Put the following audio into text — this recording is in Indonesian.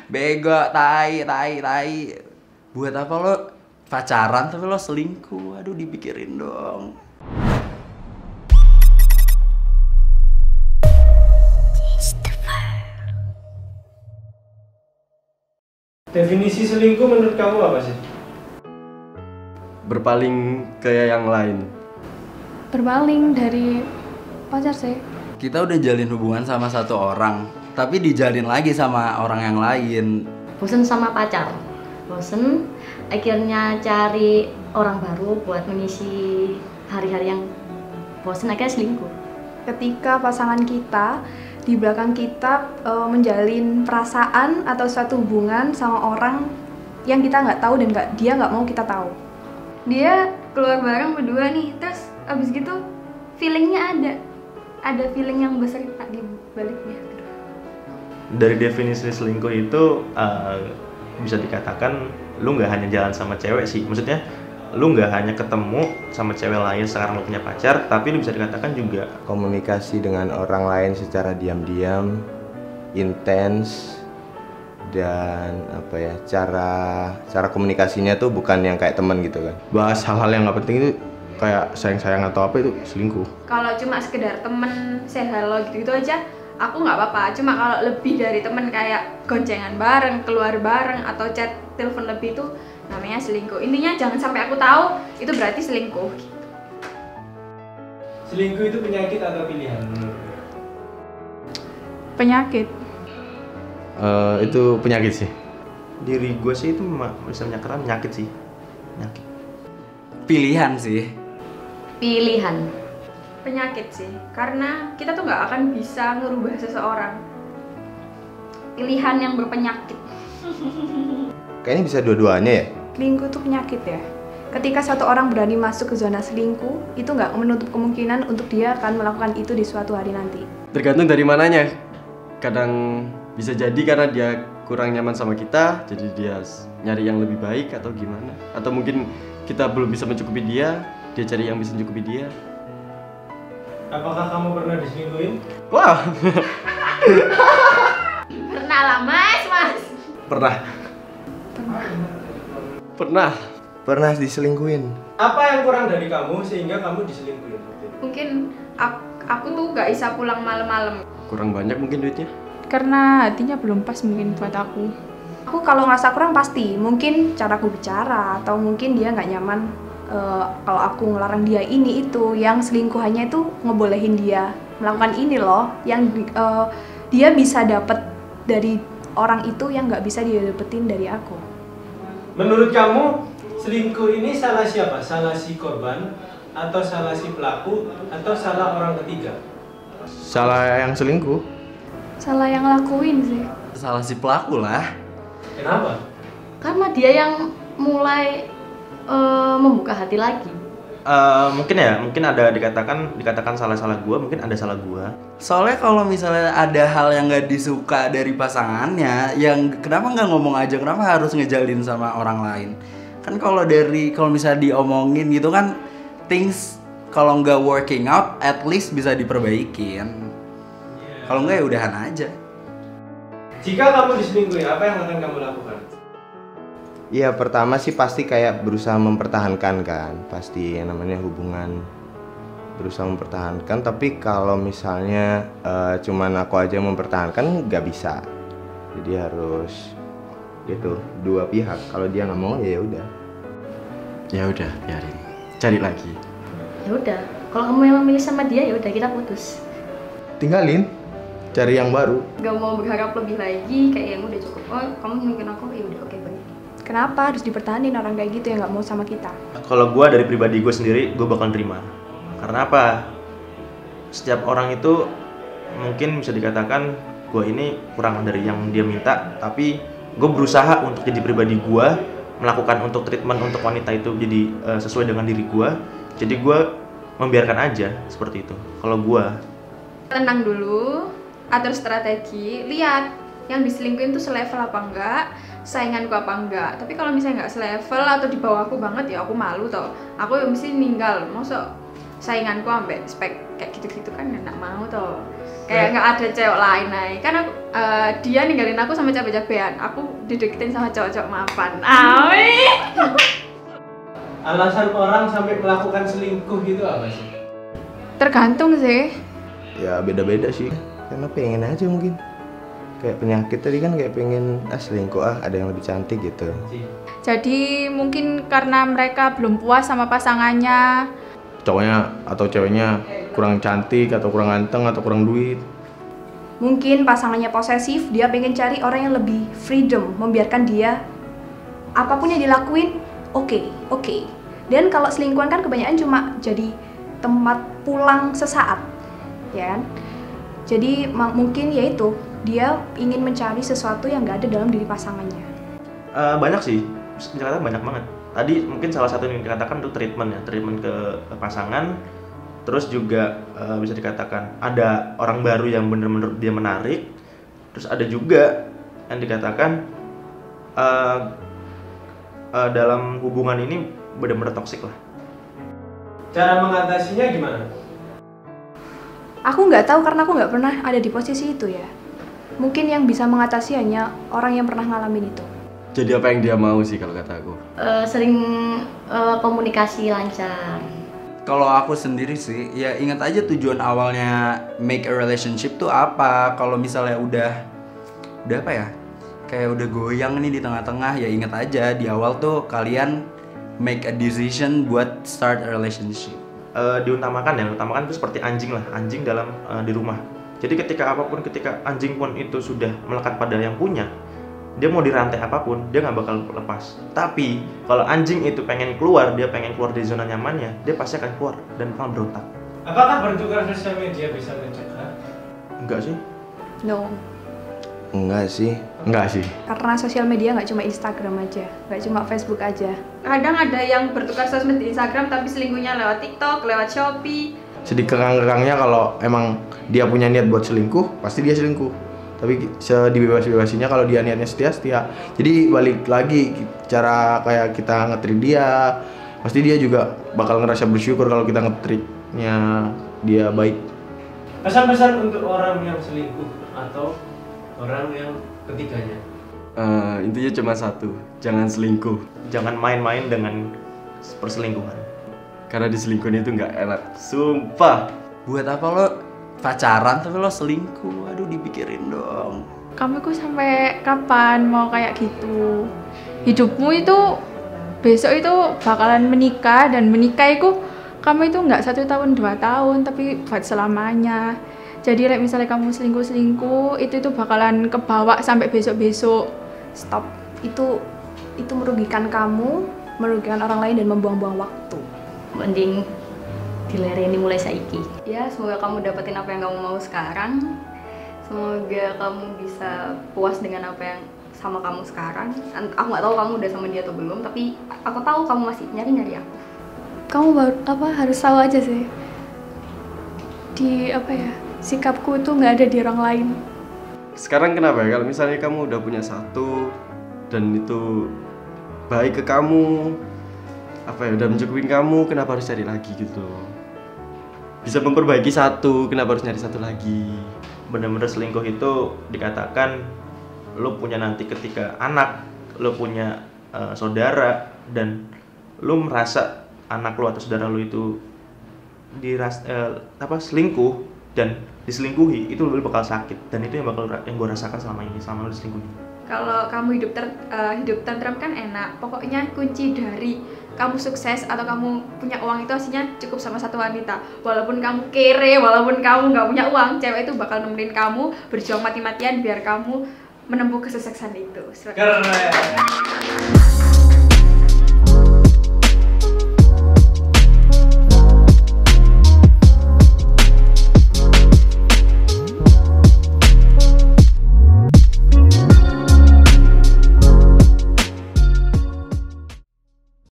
Bego, tai. Buat apa lo pacaran tapi lo selingkuh? Aduh, dipikirin dong. Definisi selingkuh menurut kamu apa sih? Berpaling ke yang lain. Berpaling dari pacar sih. Kita udah jalin hubungan sama satu orang, tapi dijalin lagi sama orang yang lain. Bosen sama pacar, bosen akhirnya cari orang baru buat mengisi hari-hari yang bosen, akhirnya selingkuh. Ketika pasangan kita di belakang kita menjalin perasaan atau suatu hubungan sama orang yang kita nggak tahu dan dia nggak mau kita tahu. Dia keluar bareng berdua nih, terus abis gitu feelingnya ada feeling yang besar di baliknya. Dari definisi selingkuh itu bisa dikatakan lu nggak hanya jalan sama cewek sih, maksudnya lu nggak hanya ketemu sama cewek lain sekarang lu punya pacar, tapi lu bisa dikatakan juga komunikasi dengan orang lain secara diam-diam, intens, dan apa ya, cara komunikasinya tuh bukan yang kayak teman gitu kan. Bahas hal-hal yang nggak penting itu kayak sayang-sayang atau apa, itu selingkuh. Kalau cuma sekedar temen say hello gitu aja, aku nggak apa-apa. Cuma kalau lebih dari temen kayak goncengan bareng, keluar bareng, atau chat telepon lebih itu namanya selingkuh. Intinya jangan sampai aku tahu, itu berarti selingkuh. Selingkuh itu penyakit atau pilihan menurut? Penyakit. Itu penyakit sih. diri gue sih itu bisa menyatakan penyakit sih, penyakit. Pilihan sih. Pilihan. Penyakit sih, karena kita tuh nggak akan bisa ngerubah seseorang. Pilihan yang berpenyakit. Kayaknya bisa dua-duanya ya. Selingkuh itu penyakit ya. Ketika satu orang berani masuk ke zona selingkuh, itu nggak menutup kemungkinan untuk dia akan melakukan itu di suatu hari nanti. Tergantung dari mananya. Kadang bisa jadi karena dia kurang nyaman sama kita, jadi dia nyari yang lebih baik atau gimana. Atau mungkin kita belum bisa mencukupi dia cari yang bisa mencukupi dia. Apakah kamu pernah diselingkuhin? Wah, Pernah lah mas. pernah. Pernah diselingkuhin. Apa yang kurang dari kamu sehingga kamu diselingkuhin? Mungkin aku tuh nggak bisa pulang malam-malam. Kurang banyak mungkin duitnya. Karena hatinya belum pas mungkin buat aku. Aku kalau ngerasa kurang pasti, mungkin caraku bicara atau mungkin dia nggak nyaman kalau aku ngelarang dia ini itu. Yang selingkuhannya itu ngebolehin dia melakukan ini loh, yang dia bisa dapat dari orang itu yang nggak bisa dia dapetin dari aku. Menurut kamu, selingkuh ini salah siapa? Salah si korban, atau salah si pelaku, atau salah orang ketiga? Salah yang selingkuh. Salah yang lakuin sih. Salah si pelaku lah. Kenapa? Karena dia yang mulai membuka hati lagi. Mungkin ada dikatakan salah gua, mungkin ada salah gua. Soalnya kalau misalnya ada hal yang nggak disuka dari pasangannya, yang kenapa nggak ngomong aja, kenapa harus ngejalin sama orang lain? Kan kalau misalnya diomongin gitu kan, things kalau nggak working out, at least bisa diperbaikin. Kalau nggak ya udahan aja. Jika kamu diselingkuhin, apa yang akan kamu lakukan? Iya, pertama sih pasti kayak berusaha mempertahankan kan. Pasti yang namanya hubungan berusaha mempertahankan. Tapi kalau misalnya cuman aku aja mempertahankan, nggak bisa. Jadi harus gitu, dua pihak. Kalau dia nggak mau ya udah. Ya udah, biarin. Cari lagi. Ya udah, kalau kamu memang milih sama dia ya udah kita putus. Tinggalin, cari yang baru. Gak mau berharap lebih lagi, kayak yang udah cukup. Oh, kamu nyuruhin aku, ya udah oke baik. Kenapa harus dipertahanin orang kayak gitu yang nggak mau sama kita? Kalau gua dari pribadi gua sendiri, gua bakal terima. Karena apa? Setiap orang itu mungkin bisa dikatakan gua ini kurang dari yang dia minta, tapi gua berusaha untuk jadi pribadi gua, melakukan untuk treatment untuk wanita itu jadi sesuai dengan diri gua. Jadi gua membiarkan aja seperti itu. Kalau gua Tenang dulu, atur strategi, lihat yang diselingkuhin tuh selevel apa enggak, sainganku apa enggak. Tapi kalau misalnya nggak selevel atau di bawahku banget ya aku malu toh. Aku ya mesti ninggal, masa sainganku sampai spek kayak gitu-gitu kan nggak mau toh. kayak nggak ada cewek lain nih. Kan aku, dia ninggalin aku sama cewek-cewekan, aku dideketin sama cowok-cowok mapan. Alasan orang sampai melakukan selingkuh itu apa sih? Tergantung sih. Ya beda-beda sih. Karena pengen aja mungkin. Kayak penyakit tadi kan kayak pengen selingkuh ada yang lebih cantik gitu. Jadi mungkin karena mereka belum puas sama pasangannya. Cowoknya atau ceweknya kurang cantik atau kurang ganteng atau kurang duit. Mungkin pasangannya posesif, dia pengen cari orang yang lebih freedom, membiarkan dia apapun yang dilakuin oke. Dan kalau selingkuhan kan kebanyakan cuma jadi tempat pulang sesaat, ya kan? Jadi mungkin yaitu dia ingin mencari sesuatu yang nggak ada dalam diri pasangannya. Banyak sih, ternyata banyak banget. Tadi mungkin salah satu yang dikatakan itu treatment ke pasangan. Terus juga bisa dikatakan ada orang baru yang bener-bener dia menarik. Terus ada juga yang dikatakan dalam hubungan ini bener-bener toksik lah. Cara mengatasinya gimana? Aku nggak tahu karena aku nggak pernah ada di posisi itu ya. Mungkin yang bisa mengatasi hanya orang yang pernah ngalamin itu. Jadi apa yang dia mau sih kalau kata aku? Sering komunikasi lancar. Kalau aku sendiri sih, ya ingat aja tujuan awalnya make a relationship tuh apa. Kalau misalnya udah apa ya, kayak udah goyang nih di tengah-tengah, ya ingat aja di awal tuh kalian make a decision buat start a relationship. Diutamakan itu seperti anjing lah, anjing dalam di rumah. Jadi ketika anjing pun itu sudah melekat pada yang punya, dia mau dirantai apapun, dia nggak bakal lepas. Tapi kalau anjing itu pengen keluar, dia pengen keluar dari zona nyamannya, dia pasti akan keluar dan bakal berontak. Apakah bertukar sosial media bisa mencegah? Enggak sih? No. Enggak sih. Karena sosial media nggak cuma Instagram aja, nggak cuma Facebook aja. Kadang ada yang bertukar sosmed di Instagram tapi selingkuhnya lewat TikTok, lewat Shopee. Sedikit-kerangnya kalau emang dia punya niat buat selingkuh, pasti dia selingkuh. Tapi sedibebas-bebasinya kalau dia niatnya setia. Jadi balik lagi cara kayak kita nge-treat dia, pasti dia juga bakal ngerasa bersyukur kalau kita nge-treatnya dia baik. Pesan-pesan untuk orang yang selingkuh atau orang yang ketiganya? Intinya cuma satu, jangan selingkuh. Jangan main-main dengan perselingkuhan. Karena diselingkuhin itu nggak enak, sumpah. Buat apa lo pacaran tapi lo selingkuh? Aduh, dipikirin dong. Kamu itu sampai kapan mau kayak gitu? Hidupmu itu besok itu bakalan menikah, dan menikah itu kamu itu nggak 1 tahun 2 tahun tapi buat selamanya. Jadi misalnya kamu selingkuh itu bakalan kebawa sampai besok-besok. Stop. Itu merugikan kamu, merugikan orang lain, dan membuang-buang waktu. Mending dilereni mulai saiki. Ya, semoga kamu dapetin apa yang kamu mau sekarang. Semoga kamu bisa puas dengan apa yang sama kamu sekarang. Aku nggak tahu kamu udah sama dia atau belum, tapi aku tahu kamu masih nyari aku. Kamu harus tahu aja sih. Sikapku itu nggak ada di orang lain. Sekarang kenapa ya, kalau misalnya kamu udah punya satu dan itu baik ke kamu, udah mencukupin kamu, kenapa harus cari lagi gitu? Bisa memperbaiki satu, kenapa harus nyari satu lagi? Bener-bener selingkuh itu dikatakan lo punya nanti ketika anak, lo punya saudara, dan lo merasa anak lo atau saudara lo itu selingkuh dan diselingkuhi, itu lo bakal sakit, dan itu yang gue rasakan selama lo diselingkuhi. Kalau kamu hidup tentram kan enak. Pokoknya kunci dari kamu sukses atau kamu punya uang itu aslinya cukup sama satu wanita. Walaupun kamu kere, walaupun kamu nggak punya uang, cewek itu bakal nemenin kamu berjuang mati-matian biar kamu menempuh kesuksesan itu. Keren.